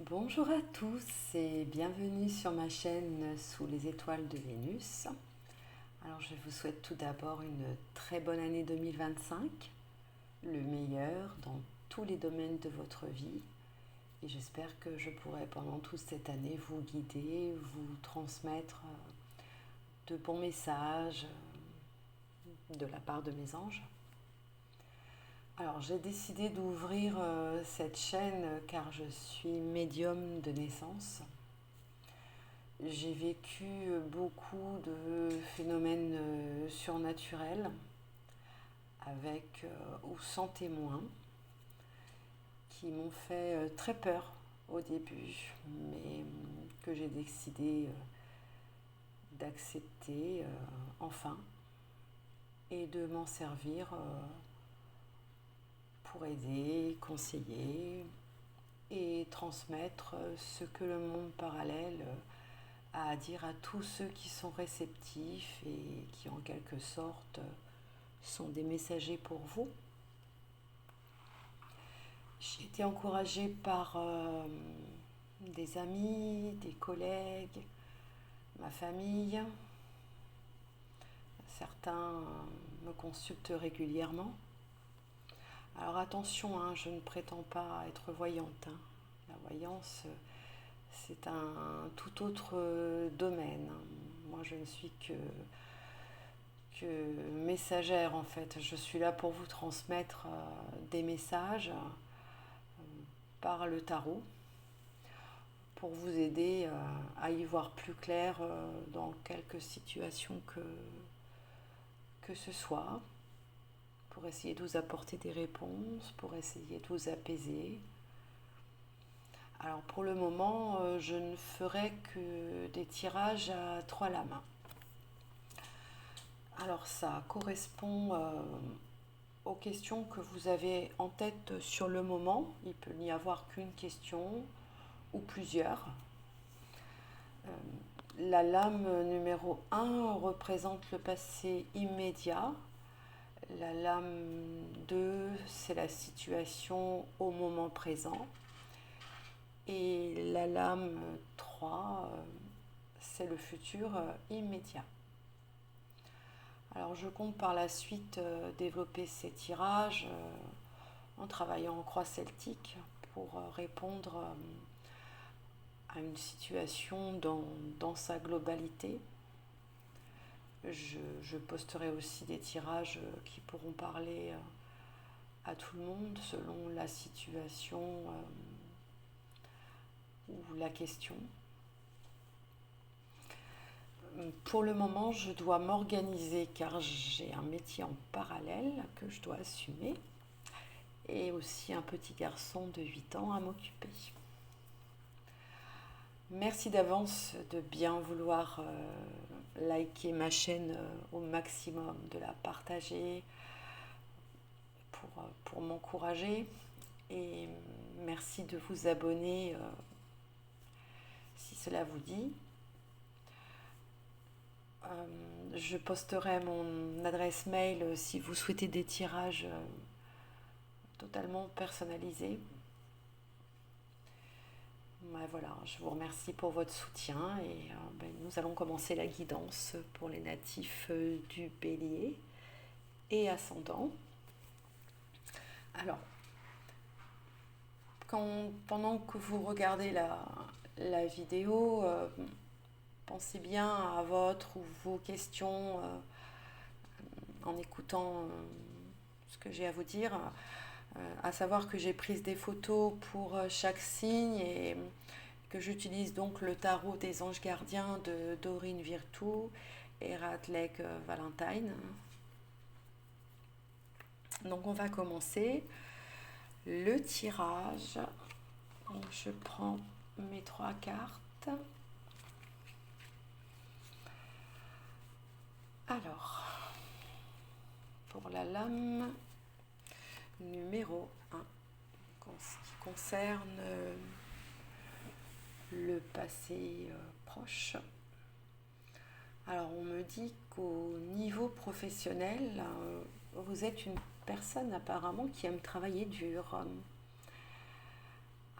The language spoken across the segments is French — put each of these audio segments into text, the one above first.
Bonjour à tous et bienvenue sur ma chaîne Sous les étoiles de Vénus. Alors je vous souhaite tout d'abord une très bonne année 2025, le meilleur dans tous les domaines de votre vie et j'espère que je pourrai pendant toute cette année vous guider, vous transmettre de bons messages de la part de mes anges. Alors j'ai décidé d'ouvrir cette chaîne car je suis médium de naissance. J'ai vécu beaucoup de phénomènes surnaturels avec ou sans témoins qui m'ont fait très peur au début, mais que j'ai décidé d'accepter enfin et de m'en servir pour aider, conseiller et transmettre ce que le monde parallèle a à dire à tous ceux qui sont réceptifs et qui en quelque sorte sont des messagers pour vous. J'ai été encouragée par des amis, des collègues, ma famille. Certains me consultent régulièrement. Alors attention, hein, je ne prétends pas être voyante. Hein. La voyance, c'est un tout autre domaine. Moi, je ne suis que messagère en fait. Je suis là pour vous transmettre des messages par le tarot pour vous aider à y voir plus clair dans quelques situations que ce soit, pour essayer de vous apporter des réponses, pour essayer de vous apaiser. Alors pour le moment, je ne ferai que des tirages à 3 lames. Alors ça correspond aux questions que vous avez en tête sur le moment. Il peut n'y avoir qu'une question ou plusieurs. La lame numéro 1 représente le passé immédiat. La lame 2, c'est la situation au moment présent. Et la lame 3, c'est le futur immédiat. Alors je compte par la suite développer ces tirages en travaillant en croix celtique pour répondre à une situation dans sa globalité. Je posterai aussi des tirages qui pourront parler à tout le monde selon la situation ou la question. Pour le moment, je dois m'organiser car j'ai un métier en parallèle que je dois assumer et aussi un petit garçon de 8 ans à m'occuper. Merci d'avance de bien vouloir liker ma chaîne au maximum, de la partager pour m'encourager et merci de vous abonner si cela vous dit. Je posterai mon adresse mail si vous souhaitez des tirages totalement personnalisés. Voilà, je vous remercie pour votre soutien et nous allons commencer la guidance pour les natifs du Bélier et ascendant. Alors, pendant que vous regardez la vidéo, pensez bien à votre ou vos questions en écoutant ce que j'ai à vous dire. À savoir que j'ai pris des photos pour chaque signe et que j'utilise donc le tarot des anges gardiens de Doreen Virtue et Radlek Valentine. Donc on va commencer le tirage. Donc je prends mes 3 cartes. Alors, pour la lame numéro 1, en ce qui concerne le passé proche. Alors on me dit qu'au niveau professionnel, vous êtes une personne apparemment qui aime travailler dur.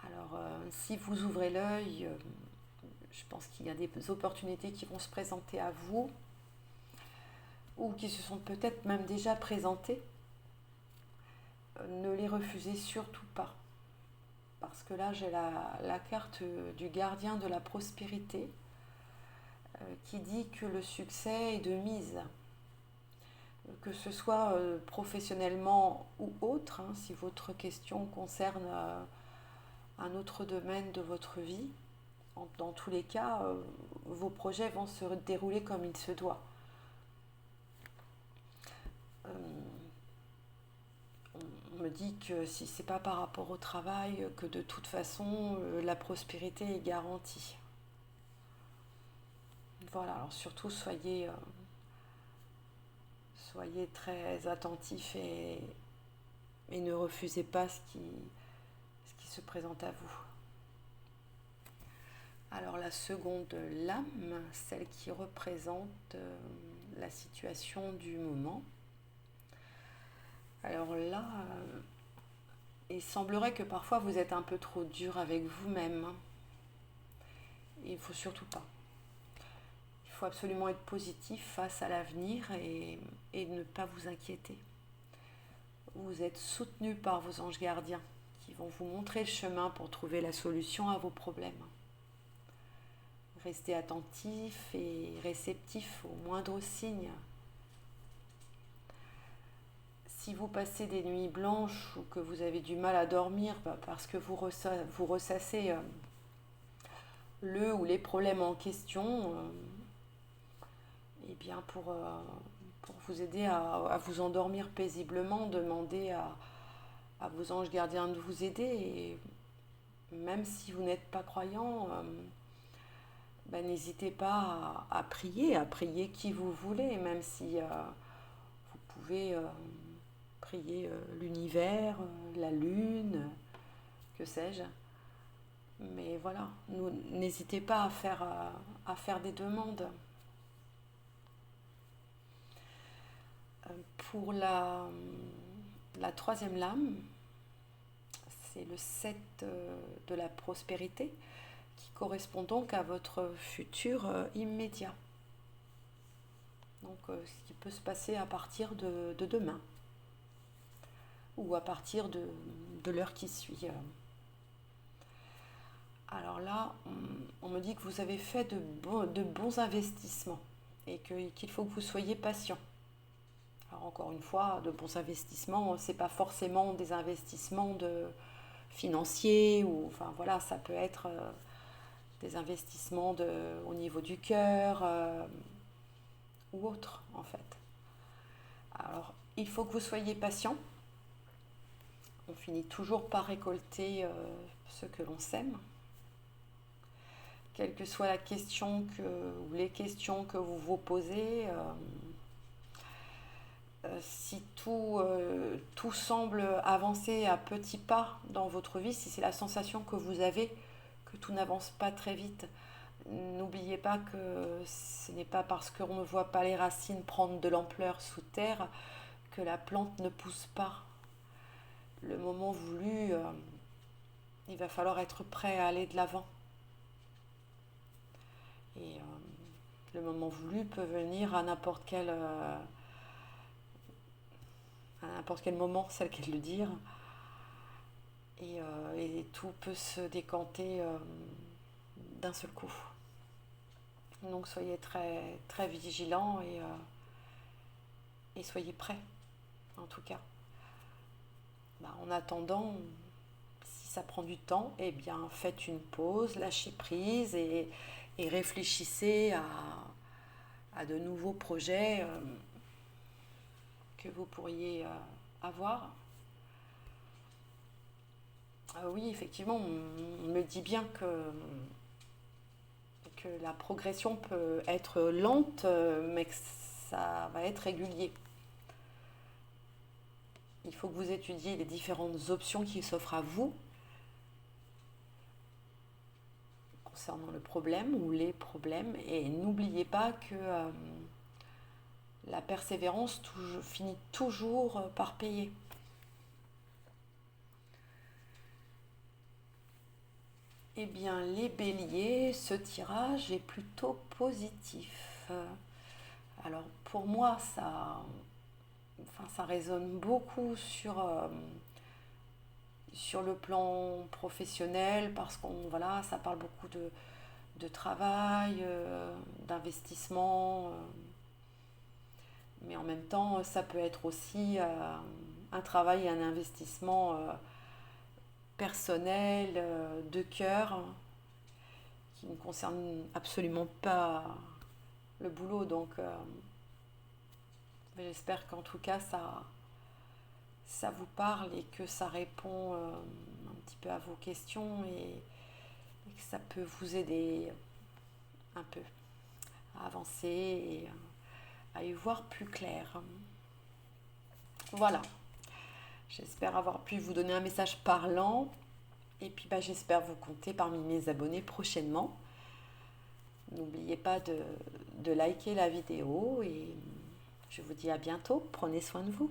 Alors Si vous ouvrez l'œil, je pense qu'il y a des opportunités qui vont se présenter à vous ou qui se sont peut-être même déjà présentées. Ne les refusez surtout pas. Parce que là, j'ai la carte du gardien de la prospérité qui dit que le succès est de mise. Que ce soit professionnellement ou autre, hein, si votre question concerne un autre domaine de votre vie, dans tous les cas, vos projets vont se dérouler comme il se doit. On me dit que si c'est pas par rapport au travail, que de toute façon la prospérité est garantie. Voilà, alors surtout soyez très attentifs et ne refusez pas ce qui se présente à vous. Alors la seconde lame, celle qui représente la situation du moment. Alors là, il semblerait que parfois vous êtes un peu trop dur avec vous-même. Il ne faut surtout pas. Il faut absolument être positif face à l'avenir et ne pas vous inquiéter. Vous êtes soutenu par vos anges gardiens qui vont vous montrer le chemin pour trouver la solution à vos problèmes. Restez attentif et réceptif aux moindres signes. Si vous passez des nuits blanches ou que vous avez du mal à dormir parce que vous ressassez le ou les problèmes en question, eh bien pour vous aider à vous endormir paisiblement, demandez à vos anges gardiens de vous aider. Et même si vous n'êtes pas croyant, n'hésitez pas à prier qui vous voulez, même si vous pouvez prier l'univers, la lune, que sais-je. Mais voilà, n'hésitez pas à faire des demandes. Pour la troisième lame, c'est le 7 de la prospérité qui correspond donc à votre futur immédiat. Donc ce qui peut se passer à partir de demain ou à partir de l'heure qui suit. Alors là, on me dit que vous avez fait de bons investissements et qu'il faut que vous soyez patient. Alors encore une fois, de bons investissements, c'est pas forcément des investissements financiers ou enfin voilà, ça peut être des investissements au niveau du cœur ou autre en fait. Alors il faut que vous soyez patient. On finit toujours par récolter ce que l'on sème. Quelle que soit la question ou les questions que vous vous posez, si tout semble avancer à petits pas dans votre vie, si c'est la sensation que vous avez, que tout n'avance pas très vite, n'oubliez pas que ce n'est pas parce qu'on ne voit pas les racines prendre de l'ampleur sous terre que la plante ne pousse pas. Le moment voulu, il va falloir être prêt à aller de l'avant. Et le moment voulu peut venir à n'importe quel moment, c'est le cas de le dire. Et tout peut se décanter d'un seul coup. Donc soyez très, très vigilants et soyez prêts, en tout cas. En attendant, si ça prend du temps, eh bien faites une pause, lâchez prise et réfléchissez à de nouveaux projets que vous pourriez avoir. Oui, effectivement, on me dit bien que la progression peut être lente, mais que ça va être régulier. Il faut que vous étudiez les différentes options qui s'offrent à vous concernant le problème ou les problèmes. Et n'oubliez pas que la persévérance finit toujours par payer. Eh bien, les béliers, ce tirage est plutôt positif. Alors, pour moi, ça résonne beaucoup sur le plan professionnel parce voilà, ça parle beaucoup de travail, d'investissement. Mais en même temps, ça peut être aussi un travail et un investissement personnel, de cœur, qui ne concerne absolument pas le boulot. Donc, j'espère qu'en tout cas, ça vous parle et que ça répond un petit peu à vos questions et que ça peut vous aider un peu à avancer et à y voir plus clair. Voilà, j'espère avoir pu vous donner un message parlant et puis j'espère vous compter parmi mes abonnés prochainement. N'oubliez pas de liker la vidéo et je vous dis à bientôt. Prenez soin de vous.